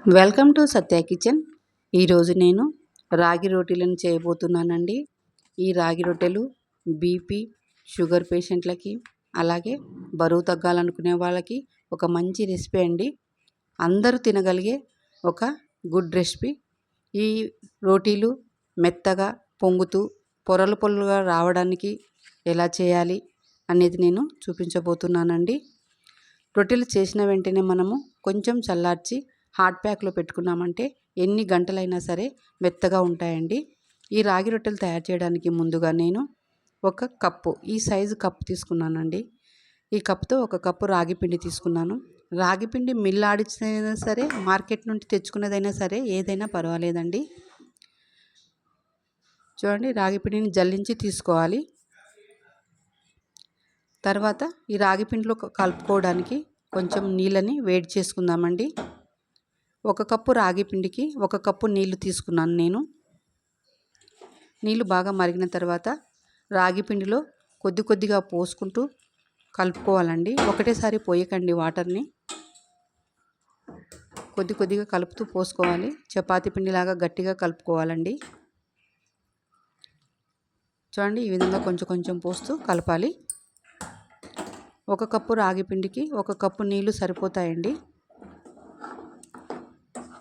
Welcome to Satya kitchen. ఈరోజు నేను రాగి రొట్టెలను చేయబోతున్నానండి. ఈ రాగి రొట్టెలు బీపీ, షుగర్ పేషెంట్లకి, అలాగే బరువు తగ్గాలనుకునే వాళ్ళకి ఒక మంచి రెసిపీ అండి. అందరూ తినగలిగే ఒక గుడ్ రెసిపీ. ఈ రోటీలు మెత్తగా పొంగుతూ పొరలు పొరలుగా రావడానికి ఎలా చేయాలి అనేది నేను చూపించబోతున్నానండి. రొట్టెలు చేసిన వెంటనే మనము కొంచెం చల్లార్చి హాట్ ప్యాక్లో పెట్టుకున్నామంటే ఎన్ని గంటలైనా సరే మెత్తగా ఉంటాయండి. ఈ రాగి రొట్టెలు తయారు చేయడానికి ముందుగా నేను ఒక కప్పు, ఈ సైజు కప్పు తీసుకున్నానండి. ఈ కప్పుతో ఒక కప్పు రాగి పిండి తీసుకున్నాను. రాగి పిండి మిల్ ఆడిచ్చినైనా సరే, మార్కెట్ నుండి తెచ్చుకున్నదైనా సరే, ఏదైనా పర్వాలేదండి. చూడండి, రాగి పిండిని జల్లించి తీసుకోవాలి. తర్వాత ఈ రాగి పిండిలో కలుపుకోవడానికి కొంచెం నీళ్ళని వేడి చేసుకుందామండి. ఒక కప్పు రాగి పిండికి ఒక కప్పు నీళ్లు తీసుకున్నాను నేను. నీళ్లు బాగా మరిగిన తర్వాత రాగి పిండిలో కొద్ది కొద్దిగా పోసుకుంటూ కలుపుకోవాలండి. ఒకటేసారి పోయకండి వాటర్ని, కొద్ది కొద్దిగా కలుపుతూ పోసుకోవాలి. చపాతీ పిండిలాగా గట్టిగా కలుపుకోవాలండి. చూడండి, ఈ విధంగా కొంచెం కొంచెం పోస్తూ కలపాలి. ఒక కప్పు రాగి పిండికి ఒక కప్పు నీళ్లు సరిపోతాయండి.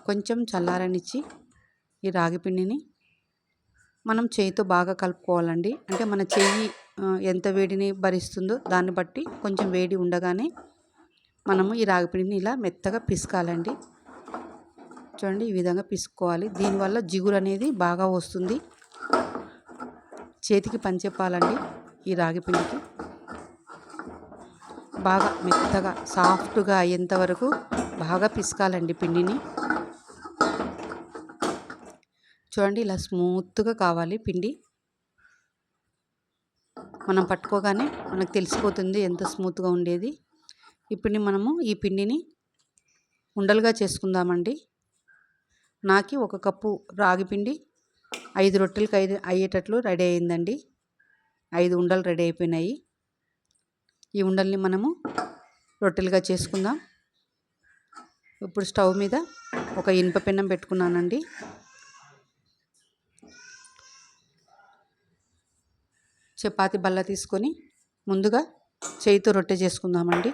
కొంచెం చల్లారనిచ్చి ఈ రాగి పిండిని మనం చేయితో బాగా కలుపుకోవాలండి. అంటే మన చెయ్యి ఎంత వేడిని భరిస్తుందో దాన్ని బట్టి కొంచెం వేడి ఉండగానే మనము ఈ రాగి పిండిని ఇలా మెత్తగా పిసకాలండి. చూడండి, ఈ విధంగా పిసుకోవాలి. దీనివల్ల జిగురు అనేది బాగా వస్తుంది. చేతికి పనిచెప్పాలండి. ఈ రాగి పిండికి బాగా మెత్తగా సాఫ్ట్గా అయ్యేంత వరకు బాగా పిసకాలండి పిండిని. చూడండి, ఇలా స్మూత్గా కావాలి పిండి. మనం పట్టుకోగానే మనకు తెలిసిపోతుంది ఎంత స్మూత్గా ఉండేది. ఇప్పుడు మనము ఈ పిండిని ఉండలుగా చేసుకుందామండి. నాకు ఒక కప్పు రాగి పిండి 5 రొట్టెలకు అయ్యేటట్లు రెడీ అయిందండి. 5 ఉండలు రెడీ అయిపోయినాయి. ఈ ఉండల్ని మనము రొట్టెలుగా చేసుకుందాం. ఇప్పుడు స్టవ్ మీద ఒక ఇనుప పెన్నం పెట్టుకున్నానండి. చపాతీ బల్ల తీసుకొని ముందుగా చేయితో రొట్టె చేసుకుందామండి.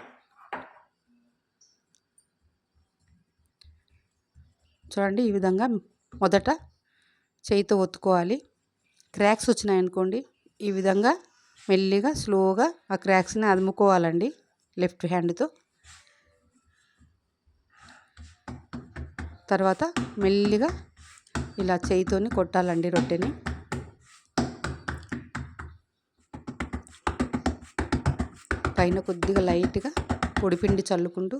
చూడండి, ఈ విధంగా మొదట చేయితో ఒత్తుకోవాలి. క్రాక్స్ వచ్చినాయనుకోండి, ఈ విధంగా మెల్లిగా స్లోగా ఆ క్రాక్స్ని అదుముకోవాలండి లెఫ్ట్ హ్యాండ్తో. తర్వాత మెల్లిగా ఇలా చేయితోని కొట్టాలండి రొట్టెని. పైన కొద్దిగా లైట్గా పొడిపిండి చల్లుకుంటూ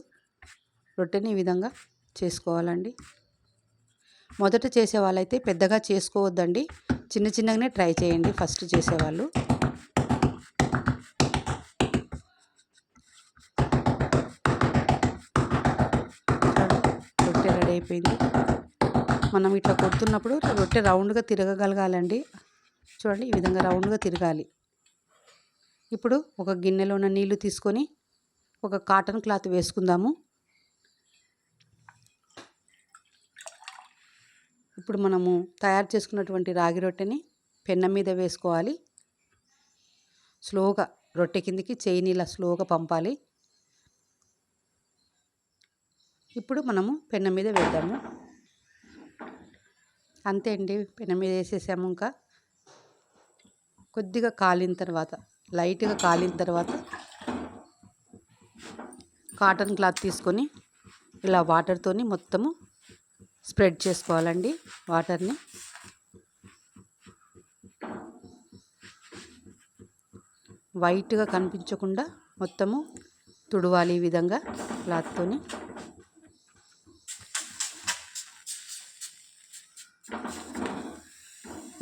రొట్టెని ఈ విధంగా చేసుకోవాలండి. మొదట చేసే వాళ్ళైతే పెద్దగా చేసుకోవద్దండి, చిన్న చిన్నగానే ట్రై చేయండి ఫస్ట్ చేసేవాళ్ళు. రొట్టె రెడీ అయిపోయింది. మనం ఇట్లా కొడుతున్నప్పుడు రొట్టె రౌండ్గా తిరగగలగాలండి. చూడండి, ఈ విధంగా రౌండ్గా తిరగాలి. ఇప్పుడు ఒక గిన్నెలో ఉన్న నీళ్లు తీసుకొని ఒక కాటన్ క్లాత్ వేసుకుందాము. ఇప్పుడు మనము తయారు చేసుకున్నటువంటి రాగి రొట్టెని పెన్నం మీద వేసుకోవాలి. స్లోగా రొట్టె కిందికి చేయిని ఇలా స్లోగా పంపాలి. ఇప్పుడు మనము పెన్నం మీద వేద్దాము. అంతే అండి, పెన్నం మీద వేసేసాము. ఇంకా కొద్దిగా కాలిన తర్వాత, లైట్గా కాలిన తర్వాత కాటన్ క్లాత్ తీసుకొని ఇలా వాటర్తోని మొత్తము స్ప్రెడ్ చేసుకోవాలండి. వాటర్ని వైట్గా కనిపించకుండా మొత్తము తుడవాలి ఈ విధంగా క్లాత్తోని.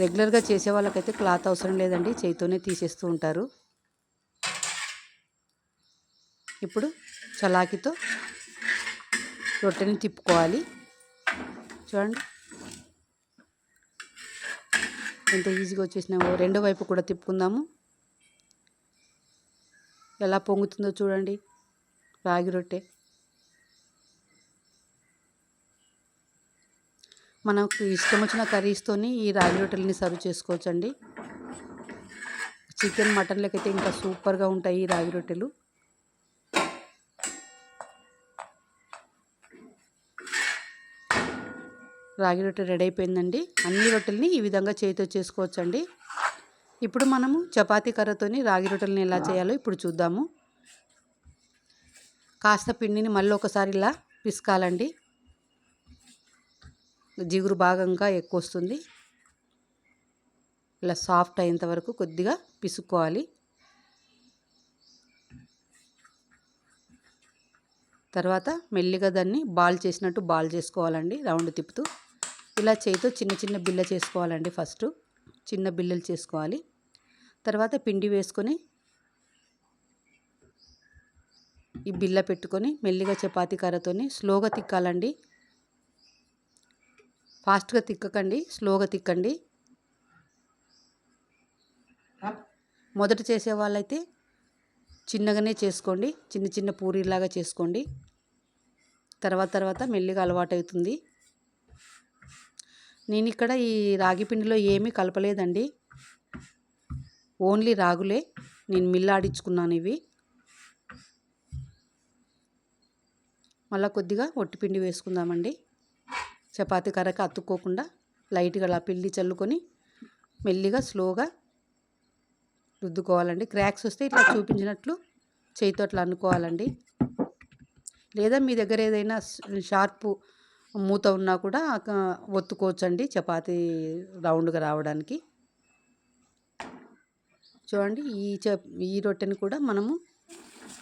రెగ్యులర్గా చేసే వాళ్ళకైతే క్లాత్ అవసరం లేదండి, చేతితోనే తీసేస్తూ ఉంటారు. ఇప్పుడు చలాకీతో రొట్టెని తిప్పుకోవాలి. చూడండి, ఎంత ఈజీగా వచ్చేసినామో. రెండో వైపు కూడా తిప్పుకుందాము. ఎలా పొంగుతుందో చూడండి రాగి రొట్టె. మనకు ఇష్టం వచ్చిన కర్రీస్తోని ఈ రాగి రొట్టెలని సర్వ్ చేసుకోవచ్చండి. చికెన్ మటన్లకైతే ఇంకా సూపర్గా ఉంటాయి ఈ రాగి రొట్టెలు. రాగి రొట్టె రెడీ అయిపోయిందండి. అన్ని రొట్టెల్ని ఈ విధంగా చేతితో చేసుకోవచ్చండి. ఇప్పుడు మనము చపాతీ కర్రతోని రాగి రొట్టెలని ఎలా చేయాలో ఇప్పుడు చూద్దాము. కాస్త పిండిని మళ్ళీ ఒకసారి ఇలా పిసకాలండి. జిగురు భాగంగా ఎక్కువ వస్తుంది. ఇలా సాఫ్ట్ అయ్యేంత వరకు కొద్దిగా పిసుక్కోవాలి. తర్వాత మెల్లిగా దాన్ని బాల్ చేసినట్టు బాల్ చేసుకోవాలండి, రౌండ్ తిప్పుతూ. ఇలా చేతితో చిన్న చిన్న బిళ్ళ చేసుకోవాలండి. ఫస్ట్ చిన్న బిళ్ళలు చేసుకోవాలి. తర్వాత పిండి వేసుకొని ఈ బిళ్ళ పెట్టుకొని మెల్లిగా చపాతీ కర్రతోని స్లోగా తిక్కాలండి. ఫాస్ట్గా తిక్కకండి, స్లోగా తిక్కండి. మొదట చేసే వాళ్ళైతే చిన్నగానే చేసుకోండి, చిన్న చిన్న పూరీలాగా చేసుకోండి. తర్వాత మెల్లిగా అలవాటు అవుతుంది. నేను ఇక్కడ ఈ రాగి పిండిలో ఏమీ కలపలేదండి, ఓన్లీ రాగులే. నేను మిల్లాడించుకున్నాను ఇవి. మళ్ళీ కొద్దిగా ఒట్టిపిండి వేసుకుందామండి. చపాతీ కర్రకి అతుక్కోకుండా లైట్గా అలా పిండి చల్లుకొని మెల్లిగా స్లోగా రుద్దుకోవాలండి. క్రాక్స్ వస్తే ఇట్లా చూపించినట్లు చేతితో అట్లా అనుకోవాలండి. లేదా మీ దగ్గర ఏదైనా షార్పు మూత ఉన్నా కూడా ఒత్తుకోవచ్చండి చపాతీ రౌండ్గా రావడానికి. చూడండి, ఈ రొట్టెని కూడా మనము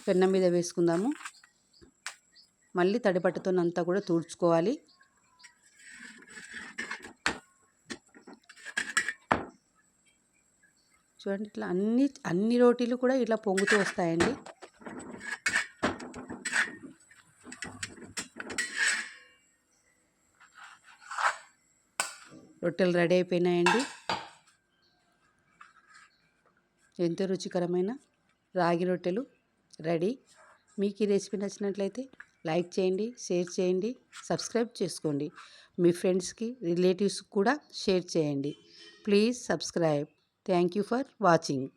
పెన్నం మీద వేసుకుందాము. మళ్ళీ తడిపట్టుతోనంతా కూడా తుడుచుకోవాలి. చూడండి, ఇట్లా అన్ని రోటీలు కూడా ఇట్లా పొంగుతూ వస్తాయండి. రొట్టెలు రెడీ అయిపోయినాయండి. ఎంతో రుచికరమైన రాగి రొట్టెలు రెడీ. మీకు ఈ రెసిపీ నచ్చినట్లయితే లైక్ చేయండి, షేర్ చేయండి, సబ్స్క్రైబ్ చేసుకోండి. మీ ఫ్రెండ్స్కి, రిలేటివ్స్కి కూడా షేర్ చేయండి. Please subscribe. Thank you for watching.